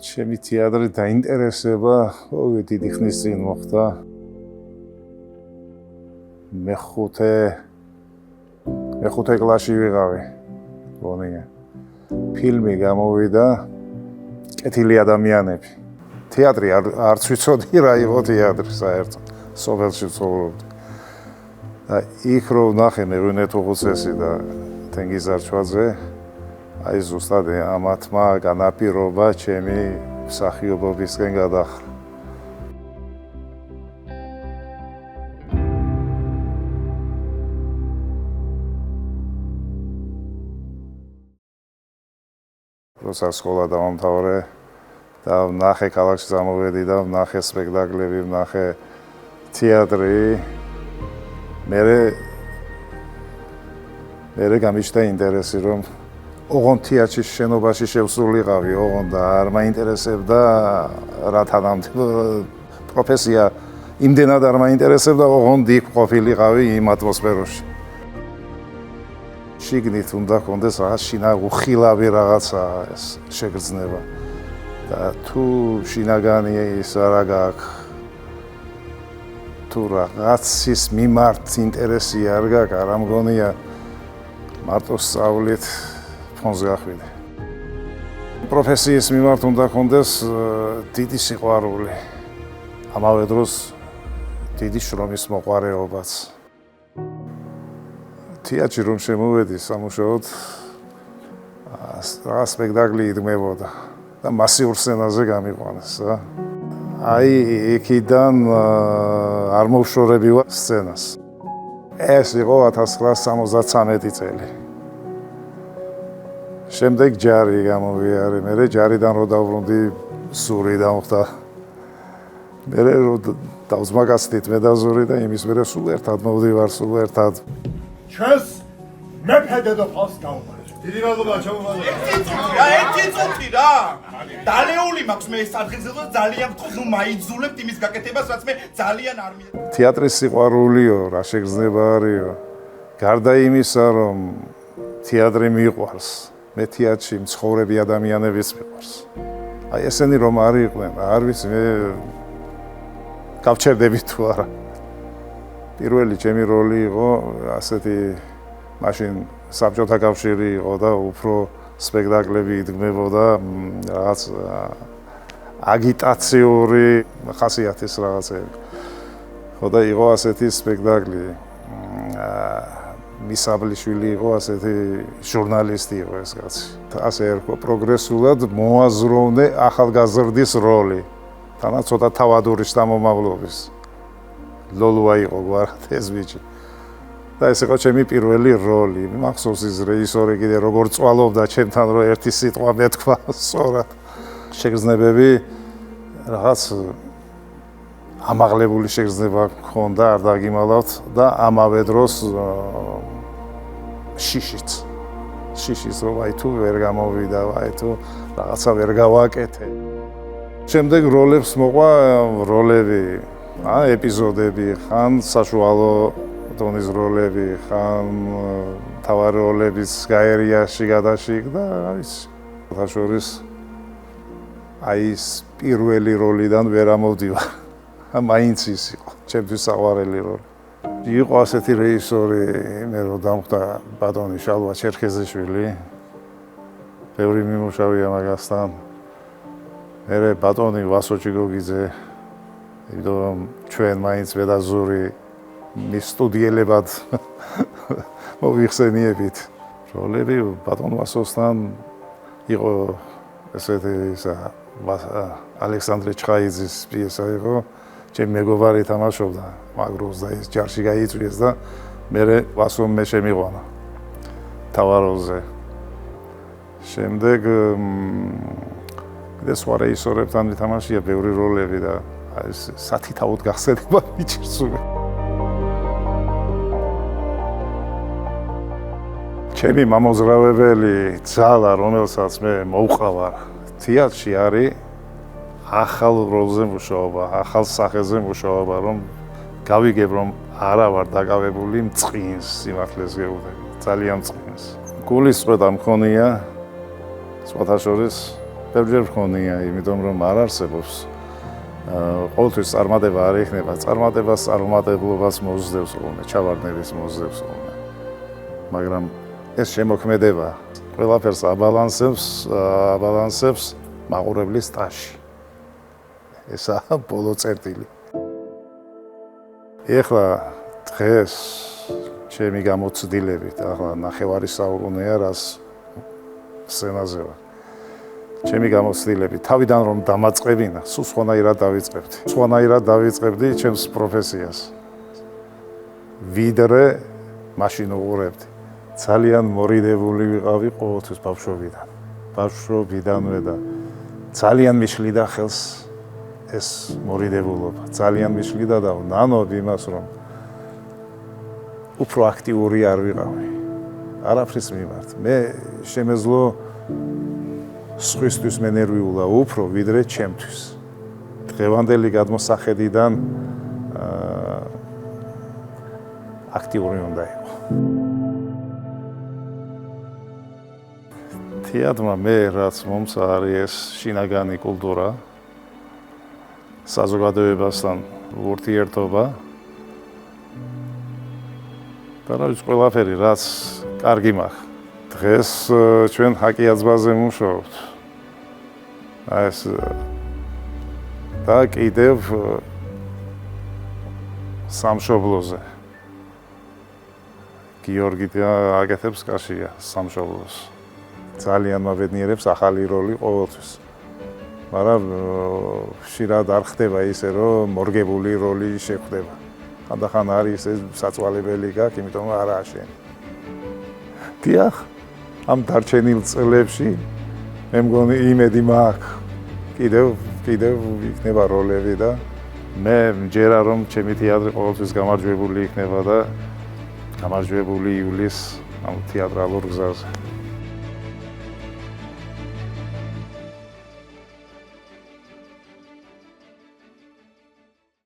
ჩემი თეატრი დაინტერესება დიდი ხნის წინ მოხდა. მეხუთე კლასში ვიყავი. გონია. ფილმი გამოვიდა კეთილი ადამიანები. თეატრი არც ვიცოდი რა იყო თეატრი საერთოდ. სოფელში ვცხოვრობდი. და იქ რო ვნახე მეღვინე თუხუცესი და თენგიზ არჩვაძე აი ზუსტად ამათმა განაპირობა ჩემი მსახიობობისკენ გადახრა. როცა სკოლა დავამთავრე და ვნახე ქალაქში წამოვედი და ვნახე სპექტაკლები, ვნახე თეატრი, მერე გამიჩნდა ინტერესი რომ ოღონდ თეატრის შენობაში შევსულიყავი, ოღონდ არ მაინტერესებდა რა თანამდებობა პროფესია იმდენად არ მაინტერესებდა, ოღონდ იქ ყოფილიყავი იმ ატმოსფეროში. შიგნით უნდა კონდეს რაღაც შინაგუხილავი რაღაცა ეს შეგრძნება და თუ შინაგანი ის არა გაქვს თუ რაღაცის მიმართ ინტერესი არ გაქვს, არ მგონია მარტო სწავლით ფონზე ახვიდე. პროფესიის მიმართ უნდა კონდეს დიდი სიყვარული. ამავე დროს დიდი შრომის მოყვარეობაც. თეატრში რომ შემოვედი სამუშაოდ რაღაც სპექტაკლი იდგმებოდა და მასიურ სცენაზე გამიყვანეს. აი იქიდან არ მოვშორები ვარ სცენას. ეს იყო 1973 წელი. შემდეგ ჯარი გამოვიარე, მე ჯარიდან რო დავბრუნდი სური დამხდა. მე რო დავზმაგაცდით მე და ზური და იმის მერე სულ ერთად მოვდივარ, სულ ერთად. ჩვენს მეფე დედოფალს გავუმარეთ. დიდი მადლობა ჩამოვარდა. ერთი წუთი რა. დალეული მაქვს მე ეს ადგილზე და ძალიან ვთქვი, ნუ მაიძულებთ იმის გაკეთებას, რაც მე ძალიან არ მინდა. თეატრის სიყვარულიო, რა შეგრძნება არისო. გარდა იმისა, რომ თეატრი მიყვარს, მე თეატრში მცხოვრები ადამიანებიც მიყვარს. აი ესენი რომ არ იყვნენ, არ ვიცი მე გავჩერდები თუ არა. პირველი ჩემი როლი იყო ასეთი მაშინ საბჭოთა კავშირი იყო და უფრო სპექტაკლები იდგმებოდა რაღაც აგიტაციური ხასიათის რაღაცები. ხო და იყო ასეთი სპექტაკლი. მისაბლიშვილი იყო ასეთი ჟურნალისტი იყო ეს კაცი. ასე ერქვა პროგრესულად მოაზროვნე ახალგაზრდის როლი. თანაც ცოტა თავადური შთამომავლობის. ლოლუა იყო გვარად ეს ბიჭი. და ეს იყო ჩემი პირველი როლი. მახსოვს ის რეჟისორი კიდე როგორ წვალობდა ჩემთან რომ ერთი სიტყვა მეთქვა სწორად. შეგრძნებები რაღაც ამაღლებული შეგრძნება მქონდა, არ დაგიმალავთ და ამავე დროს შიშიც რომ აი თუ ვერ გამოვიდა, აი თუ რაღაცა ვერ გავაკეთე. შემდეგ როლებს მოყვა როლები, ეპიზოდები, ხან საშუალო დონის როლები, ხან მთავარი როლებიც გაერიაში გადაშიგდა, არის. შორის აი ეს პირველი როლიდან ვერ ამოვდივარ. მაინც ის იყო, ჩემთვის საყვარელი როლი. იყო ასეთი რეჟისორი, მე რო დამხდა ბატონი შალვა ჩერქეზიშვილი. ბევრი მიმუშავია მაგასთან. მე ბატონი ვასო ჭიგოგიძე, იმიტომ რომ ჩვენ მაინც მე და ზური მის სტუდიელებად მოვიხსენიებით. როლები ბატონ ვასოსთან იყო ესეთი ალექსანდრე ჩხაიძის პიესა იყო. ჩემი მეგობარი თამაშობდა მაგროს და ის ჯარში გაიწვიეს და მე ვასომ მე შემიყვანა თავარ როლზე. შემდეგ და სხვა რეჟისორებთან ვითამაშია ბევრი როლები და ეს სათითაოდ გახსენება მიჭირსული. ჩემი მამოძრავებელი ძალა, რომელსაც მე მოვყავარ თეატრში არის ახალ როლზე მუშაობა, ახალ სახეზე მუშაობა, რომ გავიგებ, რომ არა ვარ დაკავებული მწყინს, სიმართლეს გეუბნები, ძალიან მწყინს. გულისწყეთა მქონია, სხვათა შორის ბევრჯერ მქონია, იმიტომ რომ არ არსებობს ყოველთვის წარმატება არ იქნება, წარმატებას წარმატებლობას მოსდევს ხოლმე, ჩავარდნების მოსდევს ხოლმე. მაგრამ ეს შემოქმედება ყველაფერს აბალანსებს მაყურებლის ტაში. ესაა ბოლო წერტილი. ეხლა დღეს ჩემი გამოცდილებით, ახლა ნახევარი საუკუნეა რას სცენაზე ვარ. ჩემი გამოცდილებით თავიდან რომ დამაწყებინა, სულ სხვანაირად დავიწყებდი. სხვანაირად დავიწყებდი ჩემს პროფესიას. ვიდრე მაშინ უყურებდი. ძალიან მორიდებული ვიყავი ყოველთვის ბავშვობიდან. ბავშვობიდანვე და ძალიან მიშლიდა ხელს ეს მორიდებულობა. ძალიან მიშლიდა და ნანობ იმას რომ უფრო აქტიური არ ვიყავი. არაფრის მიმართ. მე შემეძლო სხვისთვის მე ნერვიულა უფრო ვიდრე ჩემთვის. დღევანდელი გადმოსახედიდან აქტიური უნდა იყო. თეატრმა მე რაც მომცა არის ეს შინაგანი კულტურა, საზოგადოებასთან ურთიერთობა და რაც ყველაფერი რაც კარგი მაქვს. დღეს ჩვენ ჰაკიაძბაზე მუშაობთ. ეს და კიდევ სამშობლოზე. გიორგი აკეთებს კაშია სამშობლოს. ძალიან მაბედნიერებს ახალი როლი ყოველთვის. მაგრამ ხშირად არ ხდება ისე რომ მორგებული როლი შეხვდება. ხანდახან არის ეს საწვალებელი გაქვს, იმიტომ რომ არაა შენი. დიახ, ამ დარჩენილ წლებში მე მგონი იმედი მაქვს. კიდევ იქნება როლები და მე მჯერა რომ ჩემი თეატრი ყოველთვის გამარჯვებული იქნება და გამარჯვებული ივლის ამ თეატრალურ გზაზე.